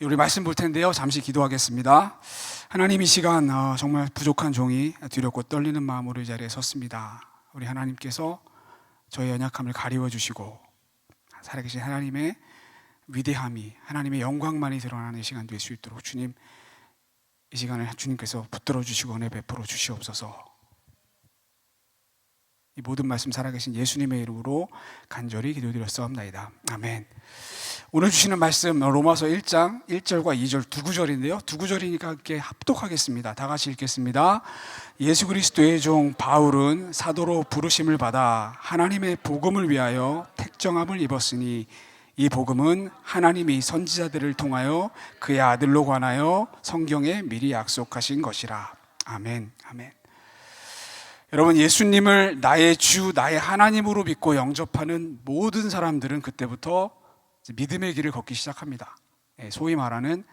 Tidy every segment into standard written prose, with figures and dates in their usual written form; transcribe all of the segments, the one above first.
우리 말씀 볼 텐데요. 잠시 기도하겠습니다. 하나님, 이 시간 정말 부족한 종이 두렵고 떨리는 마음으로 이 자리에 섰습니다. 우리 하나님께서 저의 연약함을 가리워 주시고 살아계신 하나님의 위대함이, 하나님의 영광만이 드러나는 시간 될 수 있도록 주님, 이 시간을 주님께서 붙들어 주시고 은혜 베풀어 주시옵소서. 이 모든 말씀 살아계신 예수님의 이름으로 간절히 기도드렸사옵나이다. 아멘. 오늘 주시는 말씀 로마서 1장 1절과 2절 두 구절인데요. 두 구절이니까 함께 합독하겠습니다. 다 같이 읽겠습니다. 예수 그리스도의 종 바울은 사도로 부르심을 받아 하나님의 복음을 위하여 택정함을 입었으니 이 복음은 하나님이 선지자들을 통하여 그의 아들로 관하여 성경에 미리 약속하신 것이라. 아멘. 아멘. 여러분, 예수님을 나의 주, 나의 하나님으로 믿고 영접하는 모든 사람들은 그때부터 믿음의 길을 걷기 시작합니다. 소위 말하는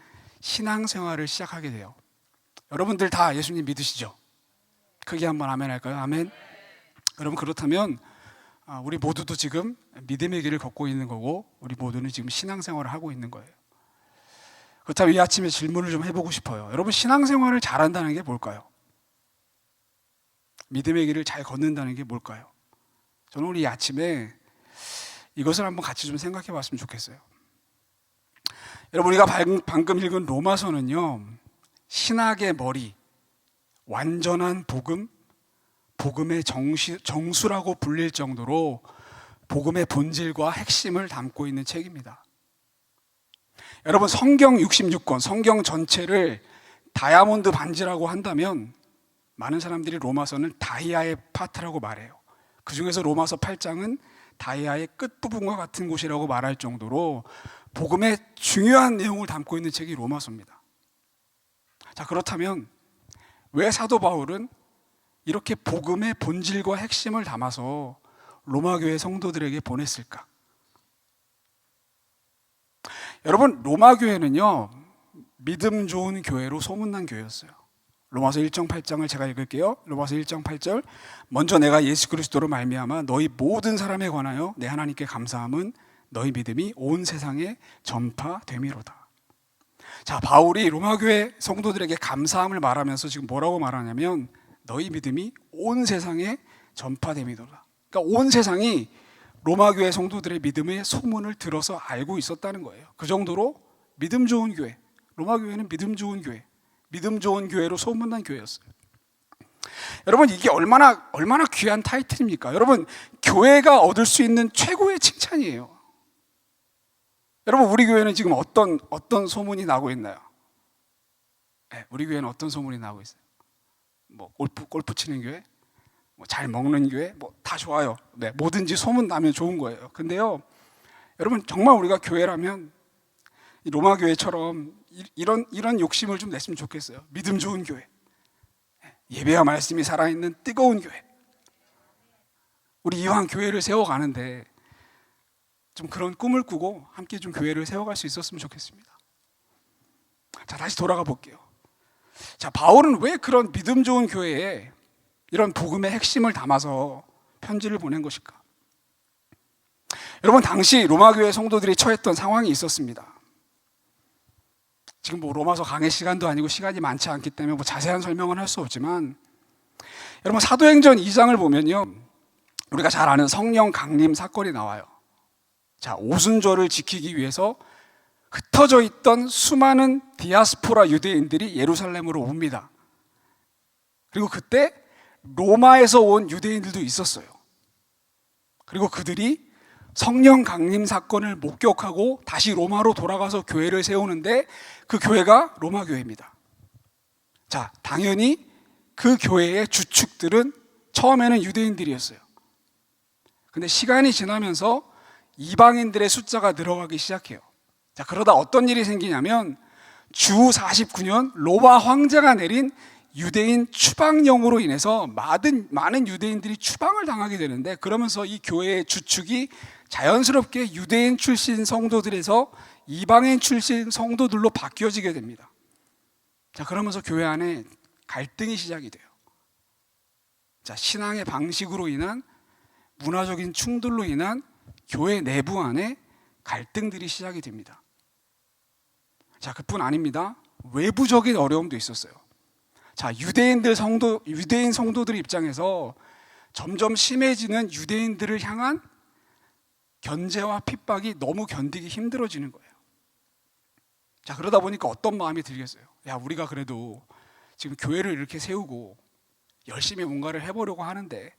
신앙생활을 시작하게 돼요. 여러분들 다 예수님 믿으시죠? 크게 한번 아멘 할까요? 아멘. 여러분, 그렇다면 우리 모두도 지금 믿음의 길을 걷고 있는 거고, 우리 모두는 지금 신앙생활을 하고 있는 거예요. 그렇다면 이 아침에 질문을 좀 해보고 싶어요. 여러분, 신앙생활을 잘한다는 게 뭘까요? 믿음의 길을 잘 걷는다는 게 뭘까요? 저는 우리 이 아침에 이것을 한번 같이 좀 생각해 봤으면 좋겠어요. 여러분, 우리가 방금 읽은 로마서는요, 신학의 머리, 완전한 복음, 복음의 정수라고 불릴 정도로 복음의 본질과 핵심을 담고 있는 책입니다. 여러분, 성경 66권, 성경 전체를 다이아몬드 반지라고 한다면 많은 사람들이 로마서는 다이아의 파트라고 말해요. 그 중에서 로마서 8장은 다이아의 끝부분과 같은 곳이라고 말할 정도로 복음의 중요한 내용을 담고 있는 책이 로마서입니다. 자, 그렇다면 왜 사도 바울은 이렇게 복음의 본질과 핵심을 담아서 로마 교회 성도들에게 보냈을까? 여러분, 로마 교회는요, 믿음 좋은 교회로 소문난 교회였어요. 로마서 1장 8장을 제가 읽을게요. 로마서 1장 8절. 먼저 내가 예수 그리스도로 말미암아 너희 모든 사람에 관하여 내 하나님께 감사함은 너희 믿음이 온 세상에 전파됨이로다. 자, 바울이 로마 교회 성도들에게 감사함을 말하면서 지금 뭐라고 말하냐면 너희 믿음이 온 세상에 전파됨이로다. 그러니까 온 세상이 로마 교회 성도들의 믿음의 소문을 들어서 알고 있었다는 거예요. 그 정도로 믿음 좋은 교회, 로마 교회는 믿음 좋은 교회, 믿음 좋은 교회로 소문난 교회였어요. 여러분, 이게 얼마나 귀한 타이틀입니까? 여러분, 교회가 얻을 수 있는 최고의 칭찬이에요. 여러분, 우리 교회는 지금 어떤 소문이 나고 있나요? 네, 우리 교회는 어떤 소문이 나고 있어요? 뭐 골프 치는 교회, 뭐 잘 먹는 교회, 뭐 다 좋아요. 네, 뭐든지 소문 나면 좋은 거예요. 근데요, 여러분, 정말 우리가 교회라면 이 로마 교회처럼 이런 욕심을 좀 냈으면 좋겠어요. 믿음 좋은 교회, 예배와 말씀이 살아있는 뜨거운 교회. 우리 이왕 교회를 세워가는데 좀 그런 꿈을 꾸고 함께 좀 교회를 세워갈 수 있었으면 좋겠습니다. 자, 다시 돌아가 볼게요. 자, 바울은 왜 그런 믿음 좋은 교회에 이런 복음의 핵심을 담아서 편지를 보낸 것일까? 여러분, 당시 로마 교회 성도들이 처했던 상황이 있었습니다. 지금 뭐 로마서 강의 시간도 아니고 시간이 많지 않기 때문에 뭐 자세한 설명은 할 수 없지만, 여러분, 사도행전 2장을 보면요, 우리가 잘 아는 성령 강림 사건이 나와요. 자, 오순절을 지키기 위해서 흩어져 있던 수많은 디아스포라 유대인들이 예루살렘으로 옵니다. 그리고 그때 로마에서 온 유대인들도 있었어요. 그리고 그들이 성령 강림 사건을 목격하고 다시 로마로 돌아가서 교회를 세우는데 그 교회가 로마 교회입니다. 자, 당연히 그 교회의 주축들은 처음에는 유대인들이었어요. 근데 시간이 지나면서 이방인들의 숫자가 늘어가기 시작해요. 자, 그러다 어떤 일이 생기냐면 주 49년 로마 황제가 내린 유대인 추방령으로 인해서 많은 유대인들이 추방을 당하게 되는데, 그러면서 이 교회의 주축이 자연스럽게 유대인 출신 성도들에서 이방인 출신 성도들로 바뀌어지게 됩니다. 자, 그러면서 교회 안에 갈등이 시작이 돼요. 자, 신앙의 방식으로 인한 문화적인 충돌로 인한 교회 내부 안에 갈등들이 시작이 됩니다. 자, 그뿐 아닙니다. 외부적인 어려움도 있었어요. 자, 유대인 성도들 입장에서 점점 심해지는 유대인들을 향한 견제와 핍박이 너무 견디기 힘들어지는 거예요. 자, 그러다 보니까 어떤 마음이 들겠어요? 야, 우리가 그래도 지금 교회를 이렇게 세우고 열심히 뭔가를 해보려고 하는데,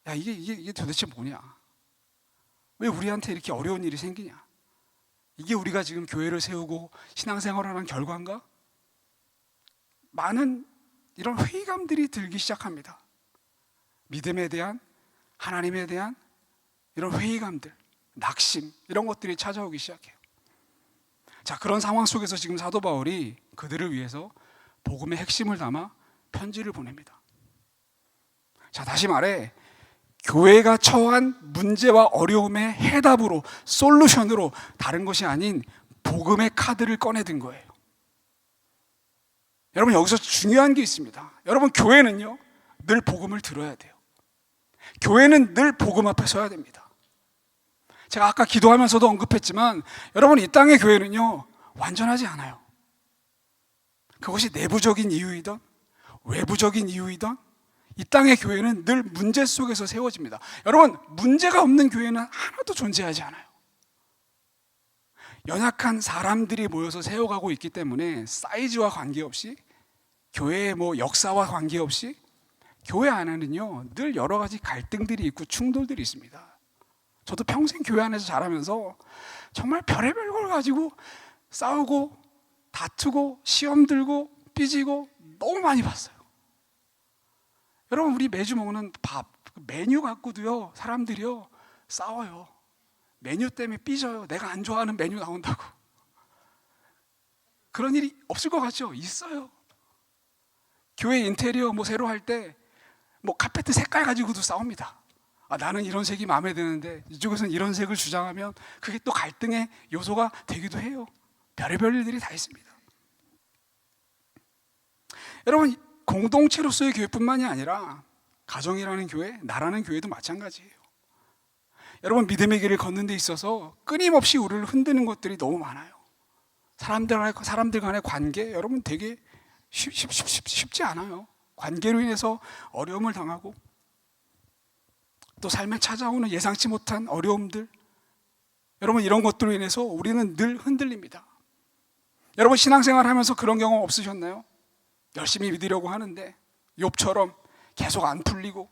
야, 이게 도대체 뭐냐? 왜 우리한테 이렇게 어려운 일이 생기냐? 이게 우리가 지금 교회를 세우고 신앙생활을 하는 결과인가? 많은 이런 회의감들이 들기 시작합니다. 믿음에 대한, 하나님에 대한 이런 회의감들, 낙심, 이런 것들이 찾아오기 시작해요. 자, 그런 상황 속에서 지금 사도 바울이 그들을 위해서 복음의 핵심을 담아 편지를 보냅니다. 자, 다시 말해 교회가 처한 문제와 어려움의 해답으로, 솔루션으로 다른 것이 아닌 복음의 카드를 꺼내든 거예요. 여러분, 여기서 중요한 게 있습니다. 여러분, 교회는요 늘 복음을 들어야 돼요. 교회는 늘 복음 앞에 서야 됩니다. 제가 아까 기도하면서도 언급했지만 여러분, 이 땅의 교회는요 완전하지 않아요. 그것이 내부적인 이유이든 외부적인 이유이든 이 땅의 교회는 늘 문제 속에서 세워집니다. 여러분, 문제가 없는 교회는 하나도 존재하지 않아요. 연약한 사람들이 모여서 세워가고 있기 때문에 사이즈와 관계없이, 교회의 역사와 관계없이 교회 안에는요 늘 여러 가지 갈등들이 있고 충돌들이 있습니다. 저도 평생 교회 안에서 자라면서 정말 별의별 걸 가지고 싸우고 다투고 시험 들고 삐지고 너무 많이 봤어요. 여러분, 우리 매주 먹는 밥, 메뉴 갖고도요 사람들이요 싸워요. 메뉴 때문에 삐져요. 내가 안 좋아하는 메뉴 나온다고. 그런 일이 없을 것 같죠? 있어요. 교회 인테리어 새로 할 때 카페트 색깔 가지고도 싸웁니다. 아, 나는 이런 색이 마음에 드는데 이쪽에서는 이런 색을 주장하면 그게 또 갈등의 요소가 되기도 해요. 별의별 일들이 다 있습니다. 여러분, 공동체로서의 교회뿐만이 아니라 가정이라는 교회, 나라는 교회도 마찬가지예요. 여러분, 믿음의 길을 걷는 데 있어서 끊임없이 우리를 흔드는 것들이 너무 많아요. 사람들 간의 관계, 여러분 되게 쉽지 않아요. 관계로 인해서 어려움을 당하고 또 삶에 찾아오는 예상치 못한 어려움들, 여러분 이런 것들로 인해서 우리는 늘 흔들립니다. 여러분, 신앙생활 하면서 그런 경험 없으셨나요? 열심히 믿으려고 하는데 욥처럼 계속 안 풀리고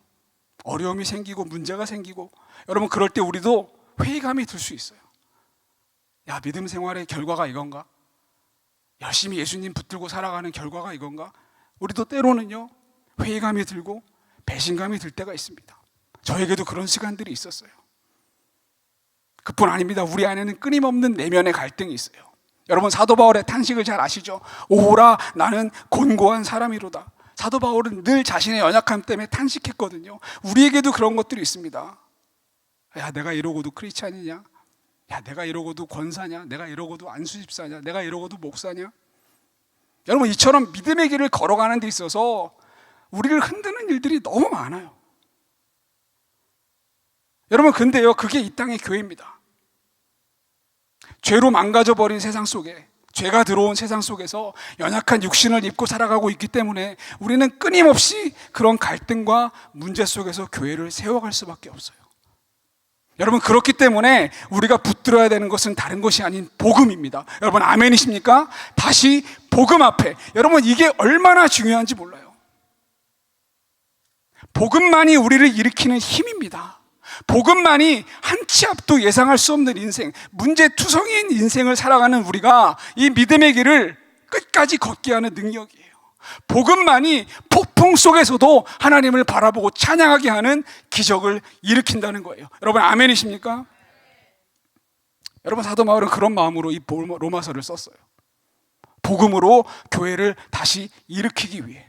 어려움이 생기고 문제가 생기고, 여러분 그럴 때 우리도 회의감이 들 수 있어요. 야, 믿음 생활의 결과가 이건가? 열심히 예수님 붙들고 살아가는 결과가 이건가? 우리도 때로는요 회의감이 들고 배신감이 들 때가 있습니다. 저에게도 그런 시간들이 있었어요. 그뿐 아닙니다. 우리 안에는 끊임없는 내면의 갈등이 있어요. 여러분, 사도 바울의 탄식을 잘 아시죠? 오호라, 나는 곤고한 사람이로다. 사도 바울은 늘 자신의 연약함 때문에 탄식했거든요. 우리에게도 그런 것들이 있습니다. 야, 내가 이러고도 크리스찬이냐? 야, 내가 이러고도 권사냐? 내가 이러고도 안수집사냐? 내가 이러고도 목사냐? 여러분, 이처럼 믿음의 길을 걸어가는 데 있어서 우리를 흔드는 일들이 너무 많아요. 여러분, 근데요 그게 이 땅의 교회입니다. 죄로 망가져버린 세상 속에, 죄가 들어온 세상 속에서 연약한 육신을 입고 살아가고 있기 때문에 우리는 끊임없이 그런 갈등과 문제 속에서 교회를 세워갈 수밖에 없어요. 여러분, 그렇기 때문에 우리가 붙들어야 되는 것은 다른 것이 아닌 복음입니다. 여러분, 아멘이십니까? 다시 복음 앞에, 여러분 이게 얼마나 중요한지 몰라요. 복음만이 우리를 일으키는 힘입니다. 복음만이 한 치 앞도 예상할 수 없는 인생, 문제투성이인 인생을 살아가는 우리가 이 믿음의 길을 끝까지 걷게 하는 능력이에요. 복음만이 폭풍 속에서도 하나님을 바라보고 찬양하게 하는 기적을 일으킨다는 거예요. 여러분, 아멘이십니까? 여러분, 사도 바울은 그런 마음으로 이 로마서를 썼어요. 복음으로 교회를 다시 일으키기 위해.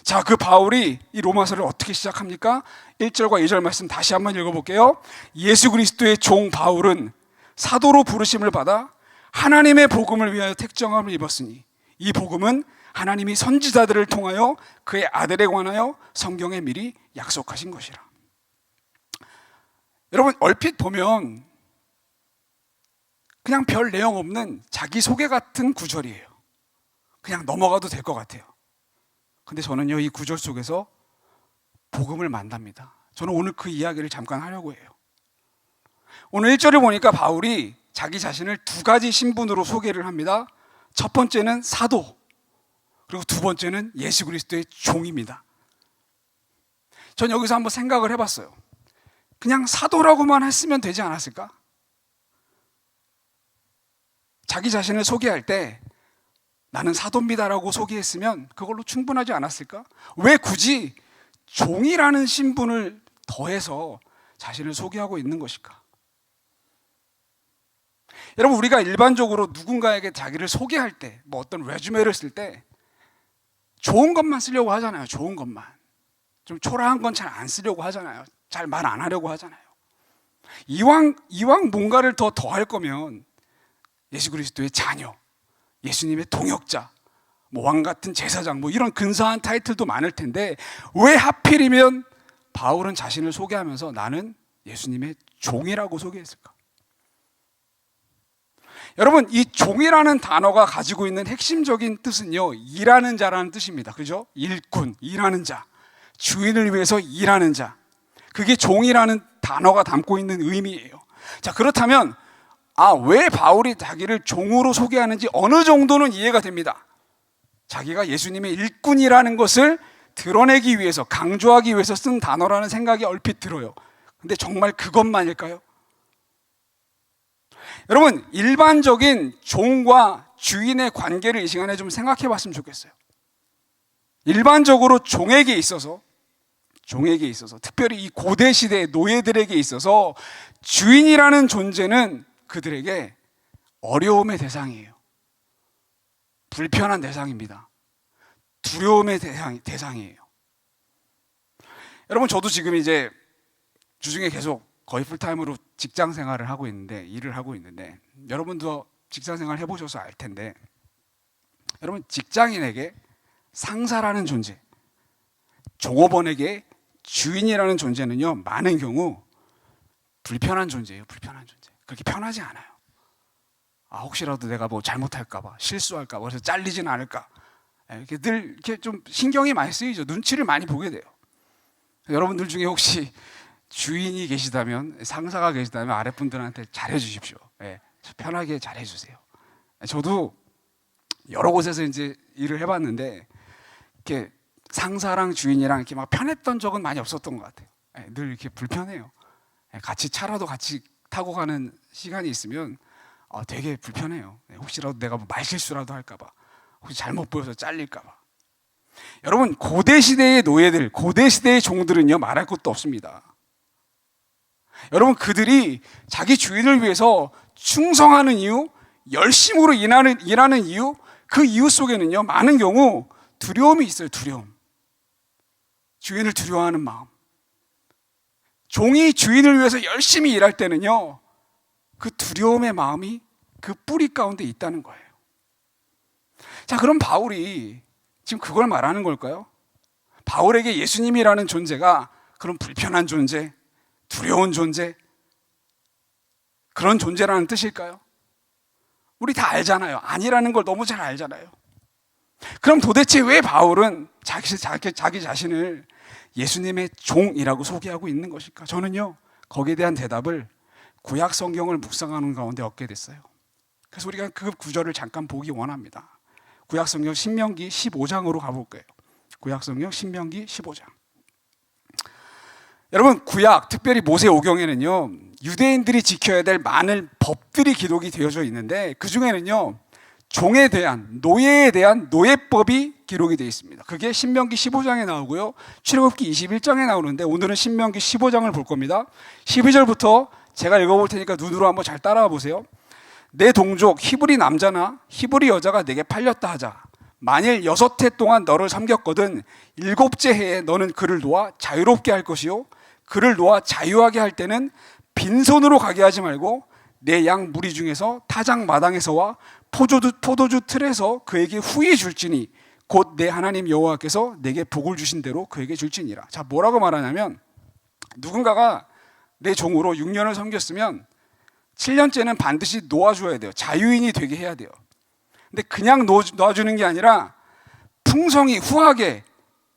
자, 그 바울이 이 로마서를 어떻게 시작합니까? 1절과 2절 말씀 다시 한번 읽어볼게요. 예수 그리스도의 종 바울은 사도로 부르심을 받아 하나님의 복음을 위하여 택정함을 입었으니 이 복음은 하나님이 선지자들을 통하여 그의 아들에 관하여 성경에 미리 약속하신 것이라. 여러분, 얼핏 보면 그냥 별 내용 없는 자기소개 같은 구절이에요. 그냥 넘어가도 될 것 같아요. 근데 저는요, 이 구절 속에서 복음을 만납니다. 저는 오늘 그 이야기를 잠깐 하려고 해요. 오늘 1절을 보니까 바울이 자기 자신을 두 가지 신분으로 소개를 합니다. 첫 번째는 사도, 그리고 두 번째는 예수 그리스도의 종입니다. 전 여기서 한번 생각을 해봤어요. 그냥 사도라고만 했으면 되지 않았을까? 자기 자신을 소개할 때 나는 사도입니다라고 소개했으면 그걸로 충분하지 않았을까? 왜 굳이 종이라는 신분을 더해서 자신을 소개하고 있는 것일까? 여러분, 우리가 일반적으로 누군가에게 자기를 소개할 때, 뭐 어떤 레주메를 쓸 때 좋은 것만 쓰려고 하잖아요. 좋은 것만. 좀 초라한 건 잘 안 쓰려고 하잖아요. 잘 말 안 하려고 하잖아요. 이왕 뭔가를 더 더할 거면 예수 그리스도의 자녀, 예수님의 동역자, 뭐 왕 같은 제사장, 뭐 이런 근사한 타이틀도 많을 텐데 왜 하필이면 바울은 자신을 소개하면서 나는 예수님의 종이라고 소개했을까? 여러분, 이 종이라는 단어가 가지고 있는 핵심적인 뜻은요, 일하는 자라는 뜻입니다. 그죠? 일꾼, 일하는 자, 주인을 위해서 일하는 자. 그게 종이라는 단어가 담고 있는 의미예요. 자, 그렇다면 왜 바울이 자기를 종으로 소개하는지 어느 정도는 이해가 됩니다. 자기가 예수님의 일꾼이라는 것을 드러내기 위해서, 강조하기 위해서 쓴 단어라는 생각이 얼핏 들어요. 근데 정말 그것만일까요? 여러분, 일반적인 종과 주인의 관계를 이 시간에 좀 생각해 봤으면 좋겠어요. 일반적으로 종에게 있어서, 특별히 이 고대 시대의 노예들에게 있어서 주인이라는 존재는 그들에게 어려움의 대상이에요. 불편한 대상입니다. 두려움의 대상이에요. 여러분, 저도 지금 이제 주중에 계속 거의 풀타임으로 직장 생활을 하고 있는데, 일을 하고 있는데, 여러분도 직장 생활 해보셔서 알 텐데, 여러분, 직장인에게 상사라는 존재, 종업원에게 주인이라는 존재는요, 많은 경우 불편한 존재예요. 불편한 존재. 그렇게 편하지 않아요. 혹시라도 내가 뭐 잘못할까봐, 실수할까봐, 그래서 잘리진 않을까, 이렇게 늘 이렇게 좀 신경이 많이 쓰이죠. 눈치를 많이 보게 돼요. 여러분들 중에 혹시 주인이 계시다면, 상사가 계시다면 아랫분들한테 잘해 주십시오. 편하게 잘해 주세요. 저도 여러 곳에서 이제 일을 해봤는데 이렇게 상사랑 주인이랑 이렇게 막 편했던 적은 많이 없었던 것 같아요. 늘 이렇게 불편해요. 같이 차라도 같이 타고 가는 시간이 있으면 되게 불편해요. 혹시라도 내가 뭐 말실수라도 할까봐, 혹시 잘못 보여서 잘릴까봐. 여러분, 고대 시대의 노예들, 고대 시대의 종들은요, 말할 것도 없습니다. 여러분, 그들이 자기 주인을 위해서 충성하는 이유, 열심으로 일하는 이유, 그 이유 속에는요, 많은 경우 두려움이 있어요. 두려움. 주인을 두려워하는 마음. 종이 주인을 위해서 열심히 일할 때는요, 그 두려움의 마음이 그 뿌리 가운데 있다는 거예요. 자, 그럼 바울이 지금 그걸 말하는 걸까요? 바울에게 예수님이라는 존재가 그런 불편한 존재, 두려운 존재, 그런 존재라는 뜻일까요? 우리 다 알잖아요. 아니라는 걸 너무 잘 알잖아요. 그럼 도대체 왜 바울은 자기 자신을 예수님의 종이라고 소개하고 있는 것일까? 저는요, 거기에 대한 대답을 구약 성경을 묵상하는 가운데 얻게 됐어요. 그래서 우리가 그 구절을 잠깐 보기 원합니다. 구약 성경 신명기 15장으로 가볼게요. 구약 성경 신명기 15장. 여러분, 구약, 특별히 모세오경에는요, 유대인들이 지켜야 될 많은 법들이 기록이 되어져 있는데 그 중에는요, 종에 대한, 노예에 대한 노예법이 기록이 되어 있습니다. 그게 신명기 15장에 나오고요, 출애굽기 21장에 나오는데 오늘은 신명기 15장을 볼 겁니다. 12절부터 제가 읽어볼 테니까 눈으로 한번 잘 따라와 보세요. 내 동족 히브리 남자나 히브리 여자가 내게 팔렸다 하자. 만일 6해 동안 너를 섬겼거든 7째 해에 너는 그를 놓아 자유롭게 할 것이요, 그를 놓아 자유하게 할 때는 빈손으로 가게 하지 말고 내 양 무리 중에서 타작 마당에서와 포도주 틀에서 그에게 후히 줄지니 곧 내 하나님 여호와께서 내게 복을 주신 대로 그에게 줄지니라. 자, 뭐라고 말하냐면, 누군가가 내 종으로 6년을 섬겼으면 7년째는 반드시 놓아줘야 돼요. 자유인이 되게 해야 돼요. 근데 그냥 놓아주는 게 아니라 풍성히 후하게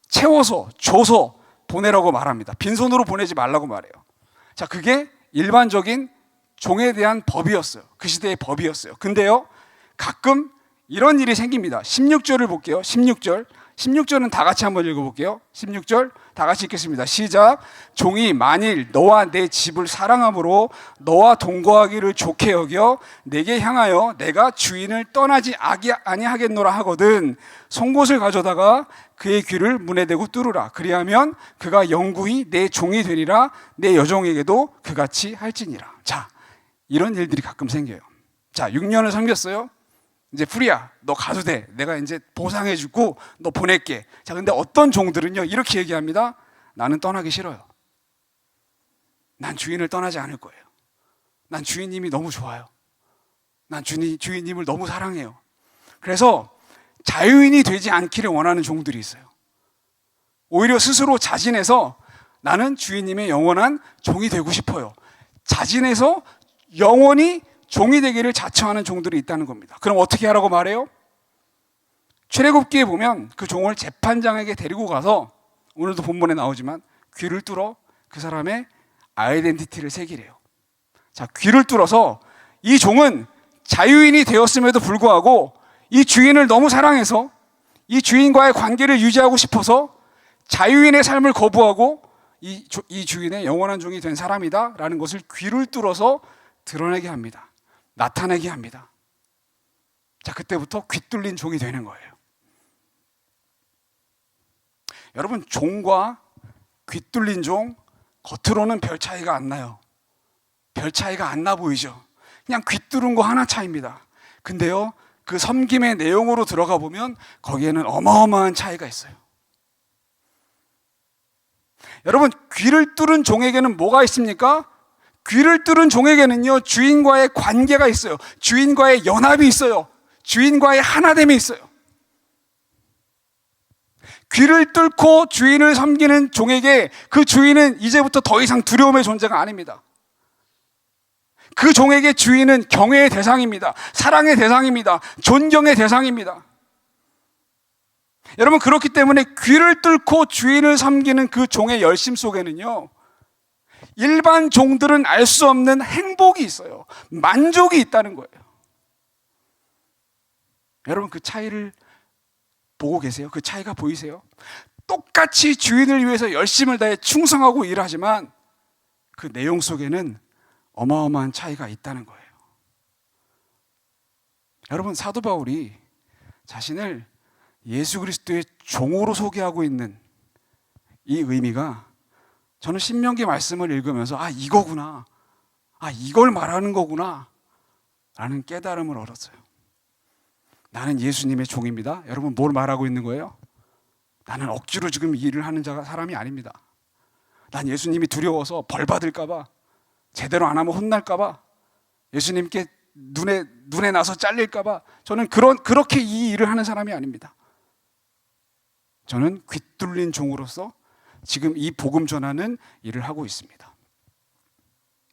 채워서 줘서 보내라고 말합니다. 빈손으로 보내지 말라고 말해요. 자, 그게 일반적인 종에 대한 법이었어요. 그 시대의 법이었어요. 근데요, 가끔 이런 일이 생깁니다. 16절을 볼게요. 16절은 다 같이 한번 읽어볼게요. 16절 다 같이 읽겠습니다. 시작. 종이 만일 너와 내 집을 사랑함으로 너와 동거하기를 좋게 여겨 내게 향하여 내가 주인을 떠나지 아니하겠노라 하거든 송곳을 가져다가 그의 귀를 문에 대고 뚫으라. 그리하면 그가 영구히 내 종이 되리라. 내 여종에게도 그같이 할지니라. 자, 이런 일들이 가끔 생겨요. 자, 6년을 섬겼어요. 이제 프리야, 너 가도 돼. 내가 이제 보상해주고 너 보낼게. 자, 근데 어떤 종들은요 이렇게 얘기합니다. 나는 떠나기 싫어요. 난 주인을 떠나지 않을 거예요. 난 주인님이 너무 좋아요. 난 주인님을 너무 사랑해요. 그래서 자유인이 되지 않기를 원하는 종들이 있어요. 오히려 스스로 자진해서 나는 주인님의 영원한 종이 되고 싶어요. 자진해서 영원히 종이 되기를 자처하는 종들이 있다는 겁니다. 그럼 어떻게 하라고 말해요? 출애굽기에 보면 그 종을 재판장에게 데리고 가서, 오늘도 본문에 나오지만, 귀를 뚫어 그 사람의 아이덴티티를 새기래요. 자, 귀를 뚫어서 이 종은 자유인이 되었음에도 불구하고 이 주인을 너무 사랑해서 이 주인과의 관계를 유지하고 싶어서 자유인의 삶을 거부하고 이 주인의 영원한 종이 된 사람이다 라는 것을 귀를 뚫어서 드러내게 합니다. 나타내게 합니다. 자, 그때부터 귀 뚫린 종이 되는 거예요. 여러분, 종과 귀 뚫린 종, 겉으로는 별 차이가 안 나요. 별 차이가 안 나 보이죠. 그냥 귀 뚫은 거 하나 차이입니다. 근데요, 그 섬김의 내용으로 들어가 보면 거기에는 어마어마한 차이가 있어요. 여러분, 귀를 뚫은 종에게는 뭐가 있습니까? 귀를 뚫은 종에게는요, 주인과의 관계가 있어요. 주인과의 연합이 있어요. 주인과의 하나됨이 있어요. 귀를 뚫고 주인을 섬기는 종에게 그 주인은 이제부터 더 이상 두려움의 존재가 아닙니다. 그 종에게 주인은 경외의 대상입니다. 사랑의 대상입니다. 존경의 대상입니다. 여러분, 그렇기 때문에 귀를 뚫고 주인을 섬기는 그 종의 열심 속에는요, 일반 종들은 알 수 없는 행복이 있어요. 만족이 있다는 거예요. 여러분, 그 차이를 보고 계세요? 그 차이가 보이세요? 똑같이 주인을 위해서 열심을 다해 충성하고 일하지만 그 내용 속에는 어마어마한 차이가 있다는 거예요. 여러분, 사도 바울이 자신을 예수 그리스도의 종으로 소개하고 있는 이 의미가, 저는 신명기 말씀을 읽으면서 이거구나, 이걸 말하는 거구나 라는 깨달음을 얻었어요. 나는 예수님의 종입니다. 여러분, 뭘 말하고 있는 거예요? 나는 억지로 지금 일을 하는 사람이 아닙니다. 난 예수님이 두려워서 벌 받을까 봐, 제대로 안 하면 혼날까 봐, 예수님께 눈에 나서 잘릴까 봐, 저는 그렇게 이 일을 하는 사람이 아닙니다. 저는 귀 뚫린 종으로서 지금 이 복음 전하는 일을 하고 있습니다.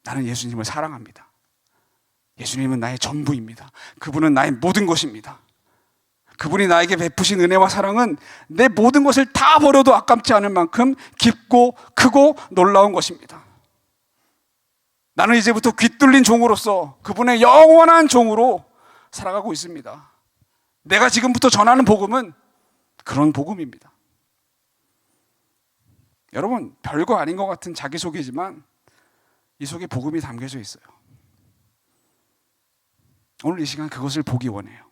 나는 예수님을 사랑합니다. 예수님은 나의 전부입니다. 그분은 나의 모든 것입니다. 그분이 나에게 베푸신 은혜와 사랑은 내 모든 것을 다 버려도 아깝지 않을 만큼 깊고 크고 놀라운 것입니다. 나는 이제부터 귀 뚫린 종으로서 그분의 영원한 종으로 살아가고 있습니다. 내가 지금부터 전하는 복음은 그런 복음입니다. 여러분, 별거 아닌 것 같은 자기소개지만 이 속에 복음이 담겨져 있어요. 오늘 이 시간 그것을 보기 원해요.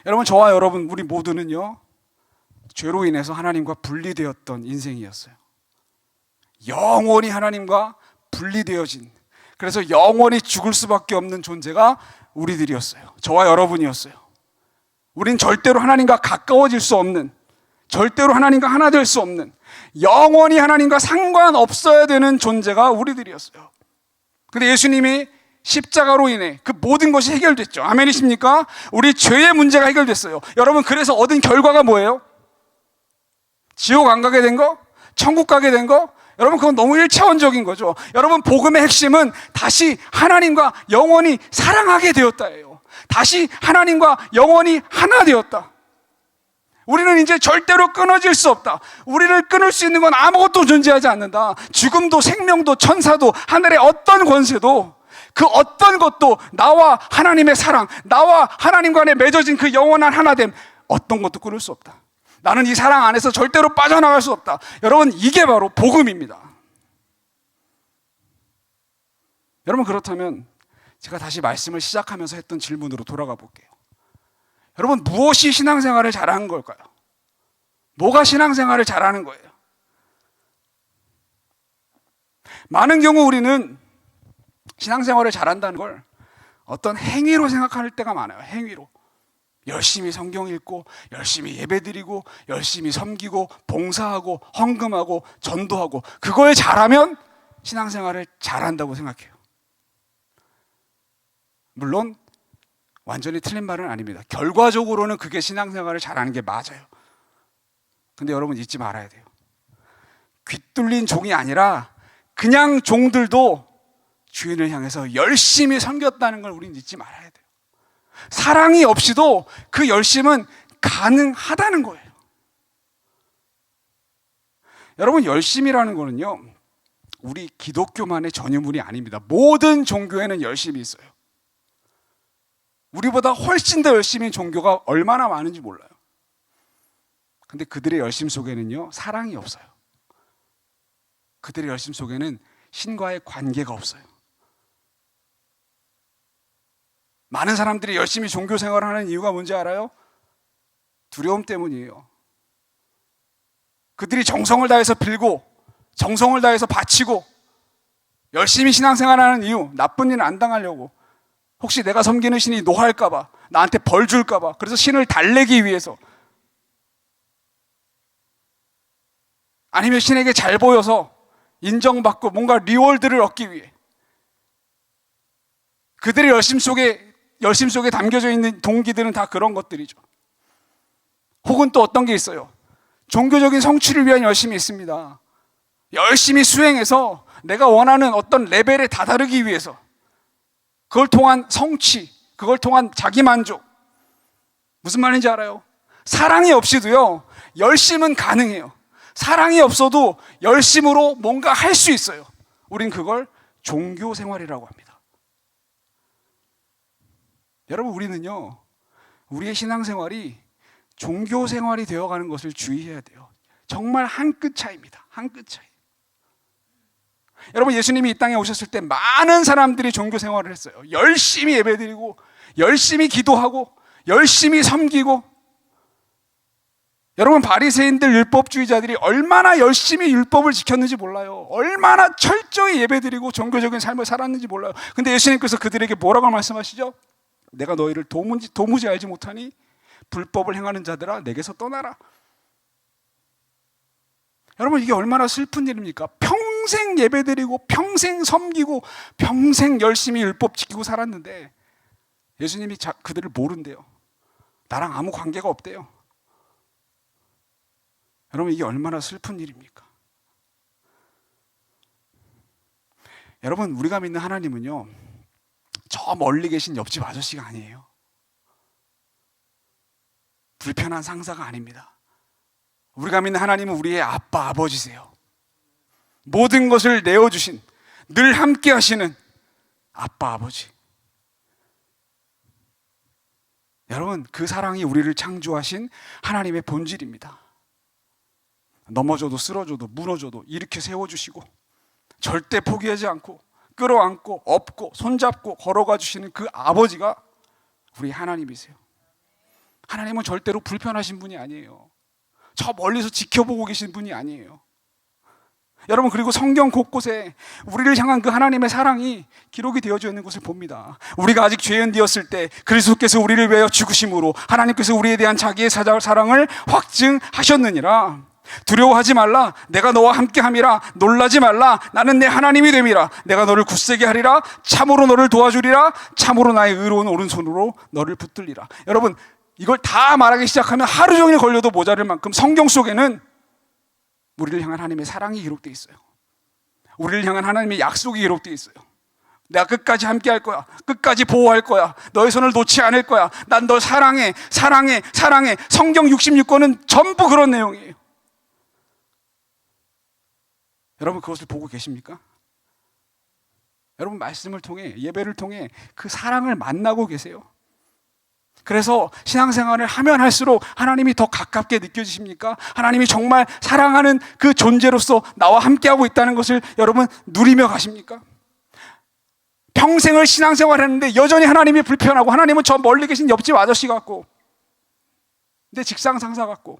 여러분, 저와 여러분, 우리 모두는요, 죄로 인해서 하나님과 분리되었던 인생이었어요. 영원히 하나님과 분리되어진, 그래서 영원히 죽을 수밖에 없는 존재가 우리들이었어요. 저와 여러분이었어요. 우린 절대로 하나님과 가까워질 수 없는, 절대로 하나님과 하나 될 수 없는, 영원히 하나님과 상관없어야 되는 존재가 우리들이었어요. 근데 예수님이 십자가로 인해 그 모든 것이 해결됐죠. 아멘이십니까? 우리 죄의 문제가 해결됐어요. 여러분, 그래서 얻은 결과가 뭐예요? 지옥 안 가게 된 거? 천국 가게 된 거? 여러분, 그건 너무 일차원적인 거죠. 여러분, 복음의 핵심은 다시 하나님과 영원히 사랑하게 되었다예요. 다시 하나님과 영원히 하나 되었다. 우리는 이제 절대로 끊어질 수 없다. 우리를 끊을 수 있는 건 아무것도 존재하지 않는다. 죽음도 생명도 천사도 하늘의 어떤 권세도 그 어떤 것도 나와 하나님의 사랑, 나와 하나님 간에 맺어진 그 영원한 하나됨, 어떤 것도 끊을 수 없다. 나는 이 사랑 안에서 절대로 빠져나갈 수 없다. 여러분, 이게 바로 복음입니다. 여러분, 그렇다면 제가 다시 말씀을 시작하면서 했던 질문으로 돌아가 볼게요. 여러분, 무엇이 신앙생활을 잘하는 걸까요? 뭐가 신앙생활을 잘하는 거예요? 많은 경우 우리는 신앙생활을 잘한다는 걸 어떤 행위로 생각할 때가 많아요. 행위로. 열심히 성경 읽고, 열심히 예배드리고, 열심히 섬기고, 봉사하고, 헌금하고, 전도하고, 그거에 잘하면 신앙생활을 잘한다고 생각해요. 물론 완전히 틀린 말은 아닙니다. 결과적으로는 그게 신앙생활을 잘하는 게 맞아요. 근데 여러분, 잊지 말아야 돼요. 귀뚫린 종이 아니라 그냥 종들도 주인을 향해서 열심히 섬겼다는 걸 우리는 잊지 말아야 돼요. 사랑이 없이도 그 열심은 가능하다는 거예요. 여러분, 열심이라는 거는요, 우리 기독교만의 전유물이 아닙니다. 모든 종교에는 열심이 있어요. 우리보다 훨씬 더 열심인 종교가 얼마나 많은지 몰라요. 근데 그들의 열심 속에는요, 사랑이 없어요. 그들의 열심 속에는 신과의 관계가 없어요. 많은 사람들이 열심히 종교 생활을 하는 이유가 뭔지 알아요? 두려움 때문이에요. 그들이 정성을 다해서 빌고, 정성을 다해서 바치고, 열심히 신앙생활하는 이유, 나쁜 일 안 당하려고. 혹시 내가 섬기는 신이 노할까봐, 나한테 벌 줄까봐, 그래서 신을 달래기 위해서, 아니면 신에게 잘 보여서 인정받고 뭔가 리워드를 얻기 위해. 그들의 열심 속에 담겨져 있는 동기들은 다 그런 것들이죠. 혹은 또 어떤 게 있어요. 종교적인 성취를 위한 열심이 있습니다. 열심히 수행해서 내가 원하는 어떤 레벨에 다다르기 위해서, 그걸 통한 성취, 그걸 통한 자기 만족. 무슨 말인지 알아요? 사랑이 없이도요, 열심은 가능해요. 사랑이 없어도 열심으로 뭔가 할 수 있어요. 우린 그걸 종교 생활이라고 합니다. 여러분, 우리는요, 우리의 신앙생활이 종교 생활이 되어가는 것을 주의해야 돼요. 정말 한 끗 차이입니다. 한 끗 차이. 여러분, 예수님이 이 땅에 오셨을 때 많은 사람들이 종교 생활을 했어요. 열심히 예배드리고, 열심히 기도하고, 열심히 섬기고. 여러분, 바리새인들 율법주의자들이 얼마나 열심히 율법을 지켰는지 몰라요. 얼마나 철저히 예배드리고 종교적인 삶을 살았는지 몰라요. 근데 예수님께서 그들에게 뭐라고 말씀하시죠? 내가 너희를 도무지 알지 못하니 불법을 행하는 자들아, 내게서 떠나라. 여러분, 이게 얼마나 슬픈 일입니까? 평생 예배드리고, 평생 섬기고, 평생 열심히 율법 지키고 살았는데 예수님이 그들을 모른대요. 나랑 아무 관계가 없대요. 여러분, 이게 얼마나 슬픈 일입니까? 여러분, 우리가 믿는 하나님은요, 저 멀리 계신 옆집 아저씨가 아니에요. 불편한 상사가 아닙니다. 우리가 믿는 하나님은 우리의 아빠, 아버지세요. 모든 것을 내어주신, 늘 함께 하시는 아빠, 아버지. 여러분, 그 사랑이 우리를 창조하신 하나님의 본질입니다. 넘어져도 쓰러져도 무너져도 일으켜 세워주시고, 절대 포기하지 않고 끌어안고 업고 손잡고 걸어가 주시는 그 아버지가 우리 하나님이세요. 하나님은 절대로 불편하신 분이 아니에요. 저 멀리서 지켜보고 계신 분이 아니에요. 여러분, 그리고 성경 곳곳에 우리를 향한 그 하나님의 사랑이 기록이 되어져 있는 것을 봅니다. 우리가 아직 죄인되었을 때 그리스도께서 우리를 위하여 죽으심으로 하나님께서 우리에 대한 자기의 사랑을 확증하셨느니라. 두려워하지 말라. 내가 너와 함께함이라. 놀라지 말라. 나는 내 하나님이 됨이라. 내가 너를 굳세게 하리라. 참으로 너를 도와주리라. 참으로 나의 의로운 오른손으로 너를 붙들리라. 여러분, 이걸 다 말하기 시작하면 하루 종일 걸려도 모자랄 만큼 성경 속에는 우리를 향한 하나님의 사랑이 기록되어 있어요. 우리를 향한 하나님의 약속이 기록되어 있어요. 내가 끝까지 함께 할 거야. 끝까지 보호할 거야. 너의 손을 놓지 않을 거야. 난 널 사랑해, 사랑해, 사랑해. 성경 66권은 전부 그런 내용이에요. 여러분 그것을 보고 계십니까? 여러분 말씀을 통해, 예배를 통해 그 사랑을 만나고 계세요. 그래서 신앙생활을 하면 할수록 하나님이 더 가깝게 느껴지십니까? 하나님이 정말 사랑하는 그 존재로서 나와 함께하고 있다는 것을 여러분 누리며 가십니까? 평생을 신앙생활을 했는데 여전히 하나님이 불편하고, 하나님은 저 멀리 계신 옆집 아저씨 같고 내 직장 상사 같고,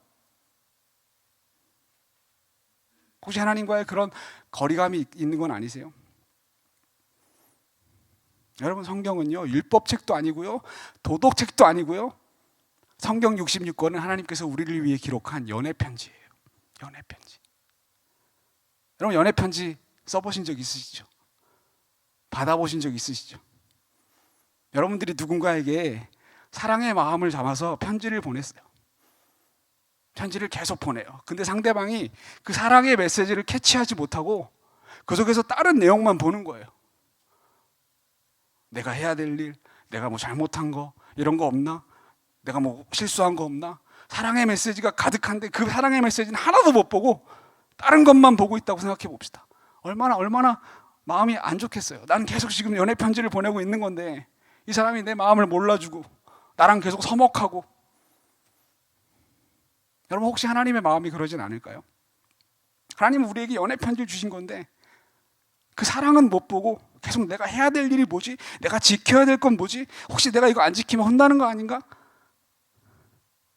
혹시 하나님과의 그런 거리감이 있는 건 아니세요? 여러분 성경은요 율법책도 아니고요 도덕책도 아니고요, 성경 66권은 하나님께서 우리를 위해 기록한 연애편지예요. 연애편지. 여러분 연애편지 써보신 적 있으시죠? 받아보신 적 있으시죠? 여러분들이 누군가에게 사랑의 마음을 담아서 편지를 보냈어요. 편지를 계속 보내요. 근데 상대방이 그 사랑의 메시지를 캐치하지 못하고 그 속에서 다른 내용만 보는 거예요. 내가 해야 될 일, 내가 뭐 잘못한 거 이런 거 없나? 내가 뭐 실수한 거 없나? 사랑의 메시지가 가득한데 그 사랑의 메시지는 하나도 못 보고 다른 것만 보고 있다고 생각해 봅시다. 얼마나 마음이 안 좋겠어요. 난 계속 지금 연애 편지를 보내고 있는 건데 이 사람이 내 마음을 몰라주고 나랑 계속 서먹하고. 여러분 혹시 하나님의 마음이 그러진 않을까요? 하나님은 우리에게 연애 편지를 주신 건데 그 사랑은 못 보고 계속 내가 해야 될 일이 뭐지? 내가 지켜야 될 건 뭐지? 혹시 내가 이거 안 지키면 혼나는 거 아닌가?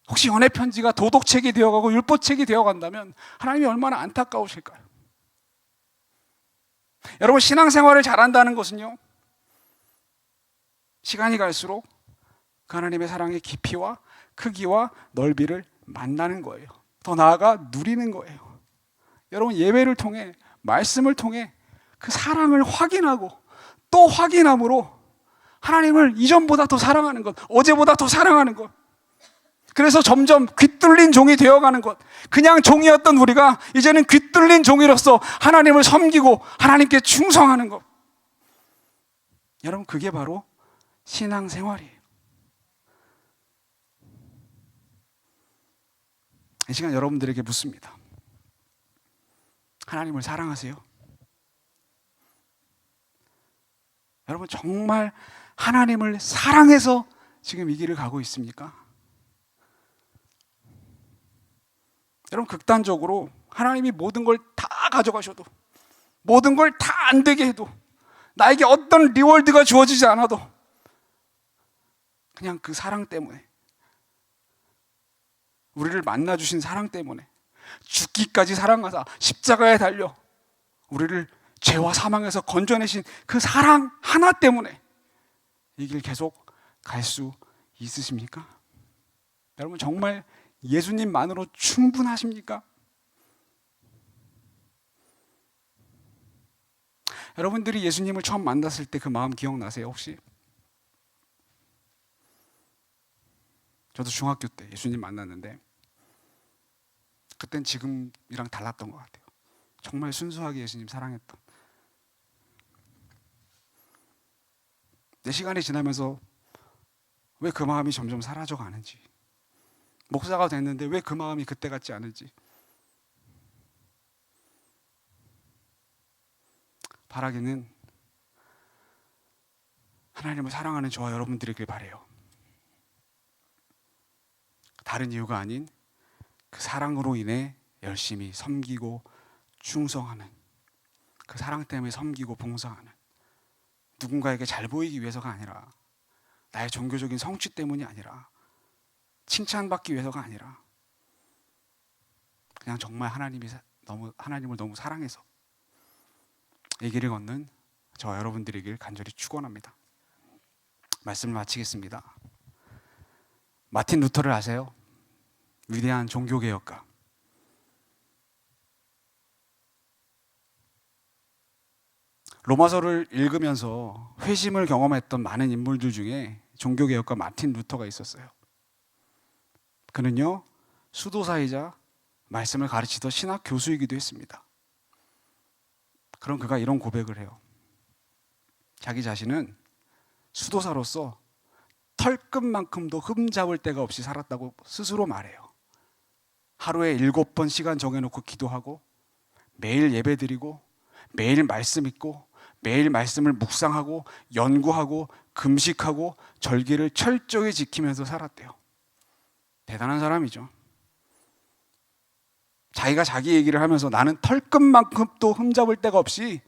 혹시 연애 편지가 도덕책이 되어가고 율법책이 되어간다면 하나님이 얼마나 안타까우실까요? 여러분 신앙생활을 잘한다는 것은요, 시간이 갈수록 그 하나님의 사랑의 깊이와 크기와 넓이를 만나는 거예요. 더 나아가 누리는 거예요. 여러분 예배를 통해, 말씀을 통해 그 사랑을 확인하고 또 확인함으로 하나님을 이전보다 더 사랑하는 것, 어제보다 더 사랑하는 것, 그래서 점점 귀뚫린 종이 되어가는 것, 그냥 종이었던 우리가 이제는 귀뚫린 종이로서 하나님을 섬기고 하나님께 충성하는 것. 여러분 그게 바로 신앙생활이에요. 이 시간 여러분들에게 묻습니다. 하나님을 사랑하세요? 여러분 정말 하나님을 사랑해서 지금 이 길을 가고 있습니까? 여러분 극단적으로 하나님이 모든 걸 다 가져가셔도, 모든 걸 다 안 되게 해도, 나에게 어떤 리월드가 주어지지 않아도 그냥 그 사랑 때문에, 우리를 만나주신 사랑 때문에 죽기까지 사랑하사 십자가에 달려 우리를 죄와 사망에서 건져내신 그 사랑 하나 때문에 이 길 계속 갈 수 있으십니까? 여러분 정말 예수님만으로 충분하십니까? 여러분들이 예수님을 처음 만났을 때 그 마음 기억나세요 혹시? 저도 중학교 때 예수님 만났는데 그땐 지금이랑 달랐던 것 같아요. 정말 순수하게 예수님 사랑했던. 내 시간이 지나면서 왜 그 마음이 점점 사라져 가는지, 목사가 됐는데 왜 그 마음이 그때 같지 않은지 바라기는 하나님을 사랑하는 저와 여러분들이길 바라요. 다른 이유가 아닌 그 사랑으로 인해 열심히 섬기고 충성하는, 그 사랑 때문에 섬기고 봉사하는, 누군가에게 잘 보이기 위해서가 아니라, 나의 종교적인 성취 때문이 아니라, 칭찬받기 위해서가 아니라 그냥 정말 하나님을 너무 사랑해서 이 길을 걷는 저와 여러분들이길 간절히 축원합니다. 말씀을 마치겠습니다. 마틴 루터를 아세요? 위대한 종교개혁가. 로마서를 읽으면서 회심을 경험했던 많은 인물들 중에 종교개혁가 마틴 루터가 있었어요. 그는요 수도사이자 말씀을 가르치던 신학 교수이기도 했습니다. 그럼 그가 이런 고백을 해요. 자기 자신은 수도사로서 털끝만큼도 흠잡을 데가 없이 살았다고 스스로 말해요. 하루에 7번 시간 정해놓고 기도하고 매일 예배드리고 매일 말씀 읽고 매일 말씀을 묵상하고 연구하고 금식하고 절기를 철저히 지키면서 살았대요. 대단한 사람이죠. 자기가 자기 얘기를 하면서 나는 털끝만큼도 흠잡을 데가 없이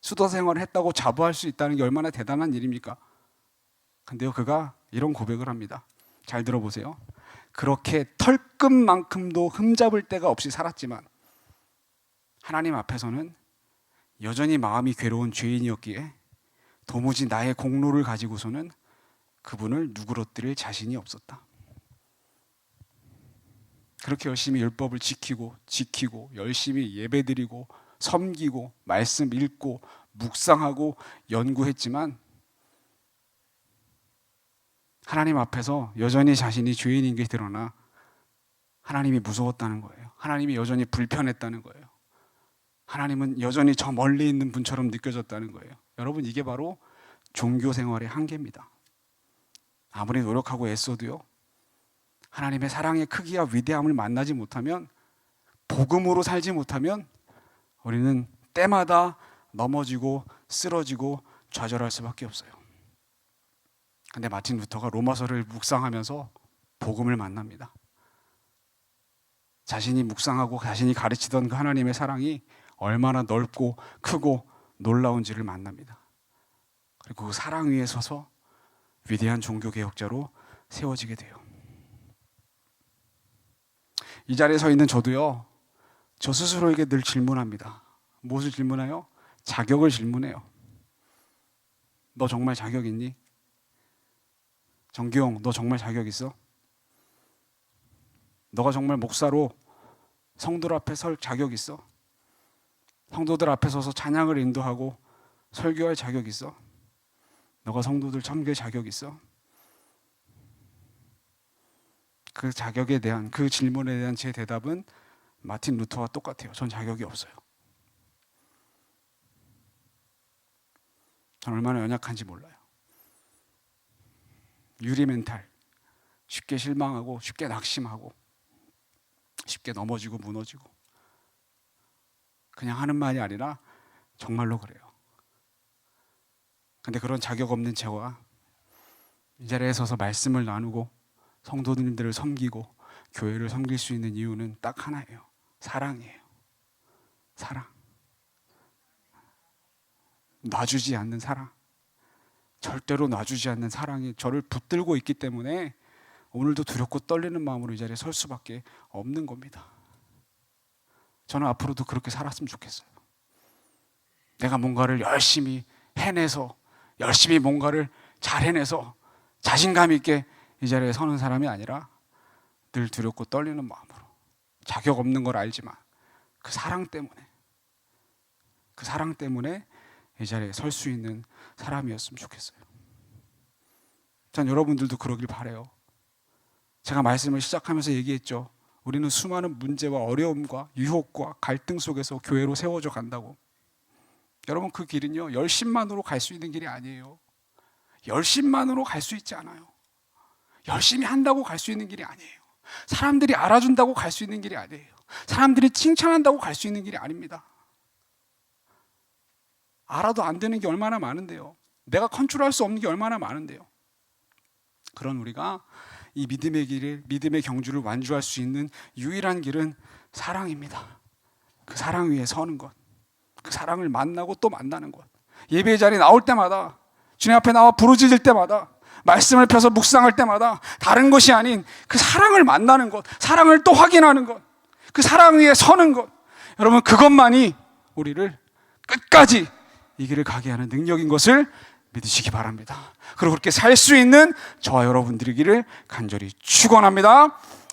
수도 생활을 했다고 자부할 수 있다는 게 얼마나 대단한 일입니까? 근데요, 그가 이런 고백을 합니다. 잘 들어보세요. 그렇게 털끝만큼도 흠잡을 데가 없이 살았지만 하나님 앞에서는 여전히 마음이 괴로운 죄인이었기에 도무지 나의 공로를 가지고서는 그분을 누그러뜨릴 자신이 없었다. 그렇게 열심히 율법을 지키고 열심히 예배드리고 섬기고 말씀 읽고 묵상하고 연구했지만 하나님 앞에서 여전히 자신이 죄인인 게 드러나 하나님이 무서웠다는 거예요. 하나님이 여전히 불편했다는 거예요. 하나님은 여전히 저 멀리 있는 분처럼 느껴졌다는 거예요. 여러분, 이게 바로 종교 생활의 한계입니다. 아무리 노력하고 애써도요, 하나님의 사랑의 크기와 위대함을 만나지 못하면, 복음으로 살지 못하면 우리는 때마다 넘어지고 쓰러지고 좌절할 수밖에 없어요. 근데 마틴 루터가 로마서를 묵상하면서 복음을 만납니다. 자신이 묵상하고 자신이 가르치던 그 하나님의 사랑이 얼마나 넓고 크고 놀라운지를 만납니다. 그리고 그 사랑 위에 서서 위대한 종교개혁자로 세워지게 돼요. 이 자리에 서 있는 저도요, 저 스스로에게 늘 질문합니다. 무엇을 질문해요? 자격을 질문해요. 너 정말 자격 있니? 정기용, 너 정말 자격 있어? 너가 정말 목사로 성도들 앞에 설 자격 있어? 성도들 앞에 서서 찬양을 인도하고 설교할 자격 있어? 너가 성도들 섬길 자격 있어? 그 자격에 대한, 그 질문에 대한 제 대답은 마틴 루터와 똑같아요. 전 자격이 없어요. 전 얼마나 연약한지 몰라요. 유리 멘탈, 쉽게 실망하고 쉽게 낙심하고 쉽게 넘어지고 무너지고, 그냥 하는 말이 아니라 정말로 그래요. 근데 그런 자격 없는 저와 이 자리에 서서 말씀을 나누고 성도님들을 섬기고 교회를 섬길 수 있는 이유는 딱 하나예요. 사랑이에요. 사랑. 놔주지 않는 사랑. 절대로 놔주지 않는 사랑이 저를 붙들고 있기 때문에 오늘도 두렵고 떨리는 마음으로 이 자리에 설 수밖에 없는 겁니다. 저는 앞으로도 그렇게 살았으면 좋겠어요. 내가 뭔가를 열심히 해내서, 열심히 뭔가를 잘 해내서 자신감 있게 이 자리에 서는 사람이 아니라 늘 두렵고 떨리는 마음으로, 자격 없는 걸 알지만 그 사랑 때문에 이 자리에 설 수 있는 사람이었으면 좋겠어요. 전 여러분들도 그러길 바라요. 제가 말씀을 시작하면서 얘기했죠. 우리는 수많은 문제와 어려움과 유혹과 갈등 속에서 교회로 세워져 간다고. 여러분, 그 길은요, 열심만으로 갈 수 있는 길이 아니에요. 열심만으로 갈 수 있지 않아요. 열심히 한다고 갈 수 있는 길이 아니에요. 사람들이 알아준다고 갈 수 있는 길이 아니에요. 사람들이 칭찬한다고 갈 수 있는 길이 아닙니다. 알아도 안 되는 게 얼마나 많은데요. 내가 컨트롤할 수 없는 게 얼마나 많은데요. 그런 우리가 이 믿음의 길을, 믿음의 경주를 완주할 수 있는 유일한 길은 사랑입니다. 그 사랑 위에 서는 것, 그 사랑을 만나고 또 만나는 것, 예배의 자리에 나올 때마다, 주님 앞에 나와 부르짖을 때마다, 말씀을 펴서 묵상할 때마다 다른 것이 아닌 그 사랑을 만나는 것, 사랑을 또 확인하는 것, 그 사랑 위에 서는 것, 여러분, 그것만이 우리를 끝까지 이 길을 가게 하는 능력인 것을 믿으시기 바랍니다. 그리고 그렇게 살 수 있는 저와 여러분들이기를 간절히 축원합니다. 이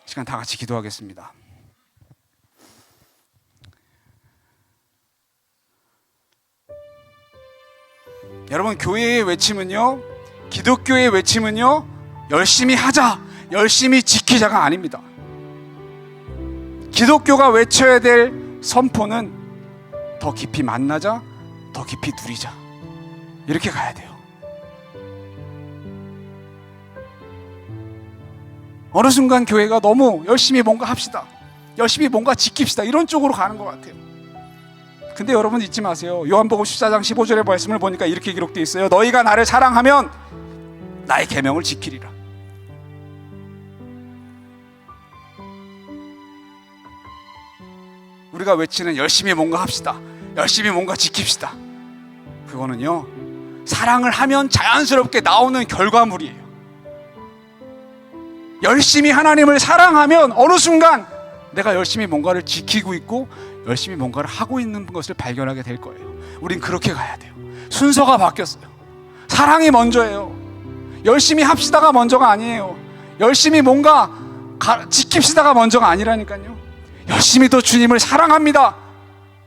시간 다 같이 기도하겠습니다. 여러분, 교회의 외침은요, 기독교의 외침은요, 열심히 하자, 열심히 지키자가 아닙니다. 기독교가 외쳐야 될 선포는 더 깊이 만나자, 더 깊이 누리자, 이렇게 가야 돼요. 어느 순간 교회가 너무 열심히 뭔가 합시다, 열심히 뭔가 지킵시다, 이런 쪽으로 가는 것 같아요. 근데 여러분 잊지 마세요. 요한복음 14장 15절의 말씀을 보니까 이렇게 기록되어 있어요. 너희가 나를 사랑하면 나의 계명을 지키리라. 우리가 외치는 열심히 뭔가 합시다, 열심히 뭔가 지킵시다, 그거는요, 사랑을 하면 자연스럽게 나오는 결과물이에요. 열심히 하나님을 사랑하면 어느 순간 내가 열심히 뭔가를 지키고 있고 열심히 뭔가를 하고 있는 것을 발견하게 될 거예요. 우린 그렇게 가야 돼요. 순서가 바뀌었어요. 사랑이 먼저예요. 열심히 합시다가 먼저가 아니에요. 열심히 뭔가 지킵시다가 먼저가 아니라니까요. 열심히 더 주님을 사랑합니다.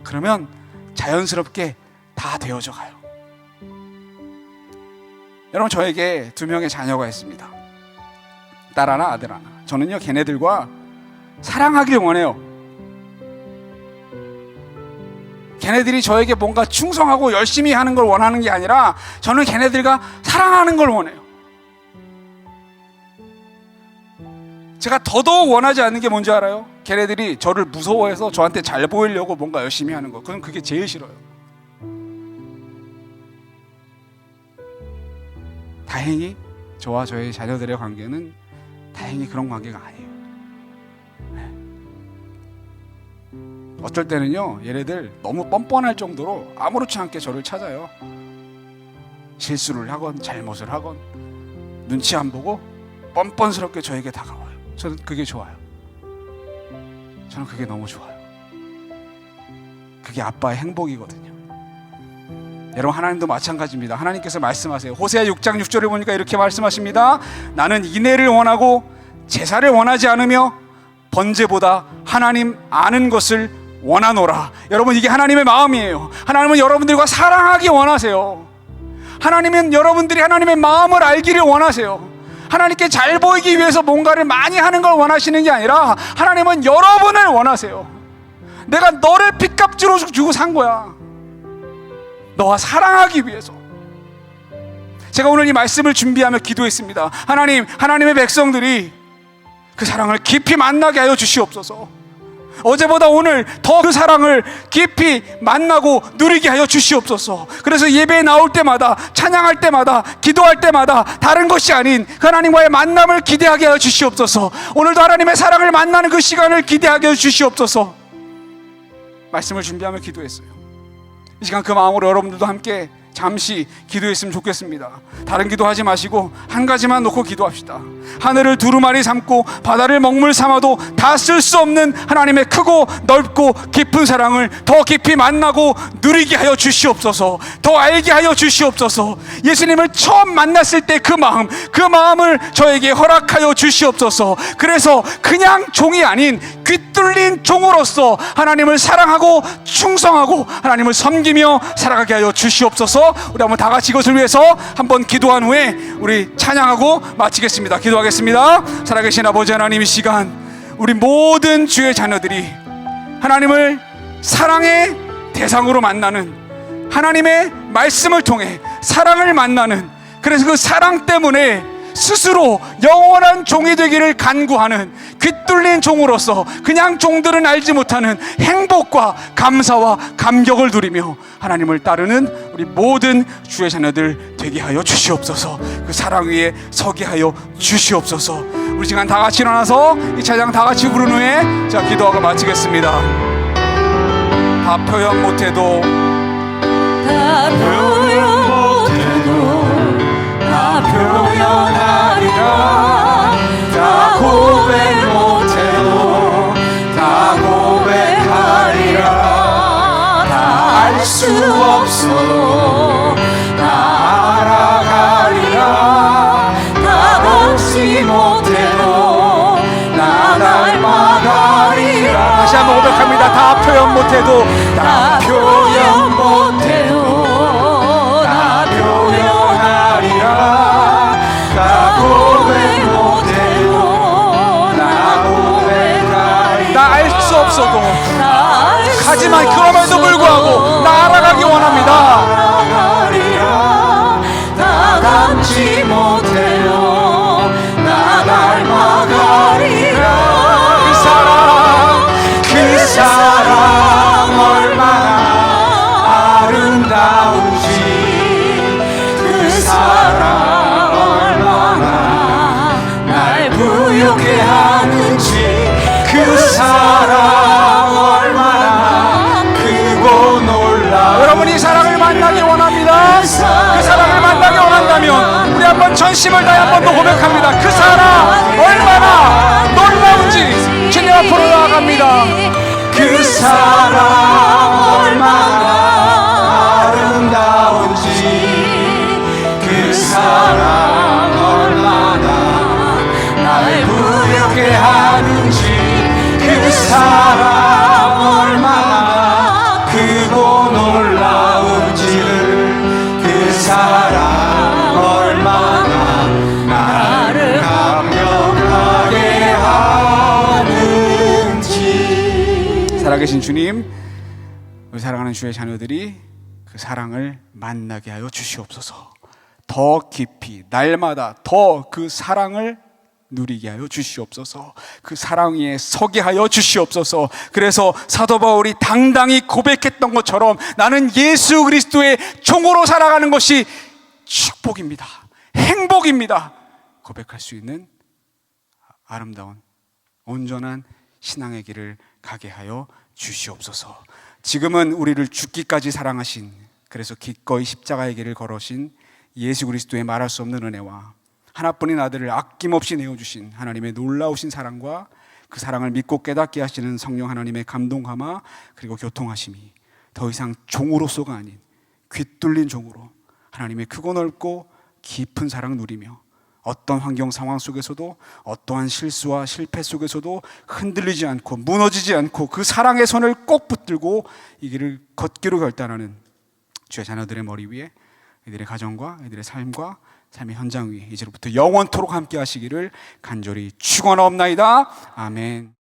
그러면 자연스럽게 다 되어져 가요. 여러분, 저에게 2명의 자녀가 있습니다. 딸 하나, 아들 하나. 저는요, 걔네들과 사랑하길 원해요. 걔네들이 저에게 뭔가 충성하고 열심히 하는 걸 원하는 게 아니라 저는 걔네들과 사랑하는 걸 원해요. 제가 더더욱 원하지 않는 게 뭔지 알아요? 걔네들이 저를 무서워해서 저한테 잘 보이려고 뭔가 열심히 하는 거. 그게 제일 싫어요. 다행히 저와 저의 자녀들의 관계는 다행히 그런 관계가 아니에요. 어쩔 때는요, 얘네들 너무 뻔뻔할 정도로 아무렇지 않게 저를 찾아요. 실수를 하건 잘못을 하건 눈치 안 보고 뻔뻔스럽게 저에게 다가와요. 저는 그게 좋아요. 저는 그게 너무 좋아요. 그게 아빠의 행복이거든요. 여러분, 하나님도 마찬가지입니다. 하나님께서 말씀하세요. 호세아 6장 6절을 보니까 이렇게 말씀하십니다. 나는 인애를 원하고 제사를 원하지 않으며 번제보다 하나님 아는 것을 원하노라. 여러분, 이게 하나님의 마음이에요. 하나님은 여러분들과 사랑하기 원하세요. 하나님은 여러분들이 하나님의 마음을 알기를 원하세요. 하나님께 잘 보이기 위해서 뭔가를 많이 하는 걸 원하시는 게 아니라 하나님은 여러분을 원하세요. 내가 너를 핏값으로 주고 산 거야. 너와 사랑하기 위해서. 제가 오늘 이 말씀을 준비하며 기도했습니다. 하나님, 하나님의 백성들이 그 사랑을 깊이 만나게 하여 주시옵소서. 어제보다 오늘 더 그 사랑을 깊이 만나고 누리게 하여 주시옵소서. 그래서 예배에 나올 때마다, 찬양할 때마다, 기도할 때마다 다른 것이 아닌 하나님과의 만남을 기대하게 하여 주시옵소서. 오늘도 하나님의 사랑을 만나는 그 시간을 기대하게 하여 주시옵소서. 말씀을 준비하며 기도했어요. 이 시간 그 마음으로 여러분들도 함께 잠시 기도했으면 좋겠습니다. 다른 기도하지 마시고 한 가지만 놓고 기도합시다. 하늘을 두루마리 삼고 바다를 먹물 삼아도 다 쓸 수 없는 하나님의 크고 넓고 깊은 사랑을 더 깊이 만나고 누리게 하여 주시옵소서. 더 알게 하여 주시옵소서. 예수님을 처음 만났을 때 그 마음을 저에게 허락하여 주시옵소서. 그래서 그냥 종이 아닌 귀뚫린 종으로서 하나님을 사랑하고 충성하고 하나님을 섬기며 살아가게 하여 주시옵소서. 우리 한번 다 같이 이것을 위해서 한번 기도한 후에 우리 찬양하고 마치겠습니다. 기도하겠습니다. 살아계신 아버지 하나님, 이 시간 우리 모든 주의 자녀들이 하나님을 사랑의 대상으로 만나는, 하나님의 말씀을 통해 사랑을 만나는, 그래서 그 사랑 때문에 스스로 영원한 종이 되기를 간구하는 귀뚫린 종으로서 그냥 종들은 알지 못하는 행복과 감사와 감격을 누리며 하나님을 따르는 우리 모든 주의 자녀들 되게 하여 주시옵소서. 그 사랑 위에 서게 하여 주시옵소서. 우리 시간 다 같이 일어나서 이 찬양 다 같이 부른 후에 자, 기도하고 마치겠습니다. 다 표현 못해도, 다 표현 못해도 다 표현하리라. 다 고백 못해도 다 고백하리라. 다 알 수 없어도 다 알아가리라. 다 걷지 못해도 나 닮아가리라. 다시 한번 고백합니다. 다 표현 못해도, 다 표현 못해도 다 표현하리라. 다 고백 못해도 나 고백하리라. 나 알 수 없어도, 하지만 그럼에도 불구하고 나아가기 원합니다. 나아가리라. 다 닮지 못해도 나 닮아가리라. 그 사랑 얼마나 아름다운지, 그 사랑 얼마나 날 부유케 하는지, 그 사랑 얼마나 크고 놀라. 여러분 이 사랑을 만나기 원합니다. 그 사랑을 만나기 원한다면 우리 한번 전심을 다해 한 번 더 고백합니다. 그 사랑 얼마나 놀라운지 주님 앞으로 나아갑니다. 그 사랑 얼마나 아름다운지, 그 사랑 얼마나 날 부유케 하는지, 그 사랑 얼마나 크고 놀라운지를, 그 사랑 얼마나 나를 감격하게 하는지. 살아계신 주님, 우리 사랑하는 주의 자녀들이 그 사랑을 만나게 하여 주시옵소서. 더 깊이 날마다 더 그 사랑을 누리게 하여 주시옵소서. 그 사랑 위에 서게 하여 주시옵소서. 그래서 사도 바울이 당당히 고백했던 것처럼 나는 예수 그리스도의 종으로 살아가는 것이 축복입니다, 행복입니다, 고백할 수 있는 아름다운 온전한 신앙의 길을 가게 하여 주시옵소서. 지금은 우리를 죽기까지 사랑하신, 그래서 기꺼이 십자가의 길을 걸으신 예수 그리스도의 말할 수 없는 은혜와 하나뿐인 아들을 아낌없이 내어주신 하나님의 놀라우신 사랑과 그 사랑을 믿고 깨닫게 하시는 성령 하나님의 감동함화 그리고 교통하심이 더 이상 종으로서가 아닌 귀뚫린 종으로 하나님의 크고 넓고 깊은 사랑 누리며 어떤 환경 상황 속에서도 어떠한 실수와 실패 속에서도 흔들리지 않고 무너지지 않고 그 사랑의 손을 꼭 붙들고 이 길을 걷기로 결단하는 주의 자녀들의 머리 위에 이들의 가정과 이들의 삶과 삶의 현장 위에 이제로부터 영원토록 함께 하시기를 간절히 축원하옵나이다. 아멘.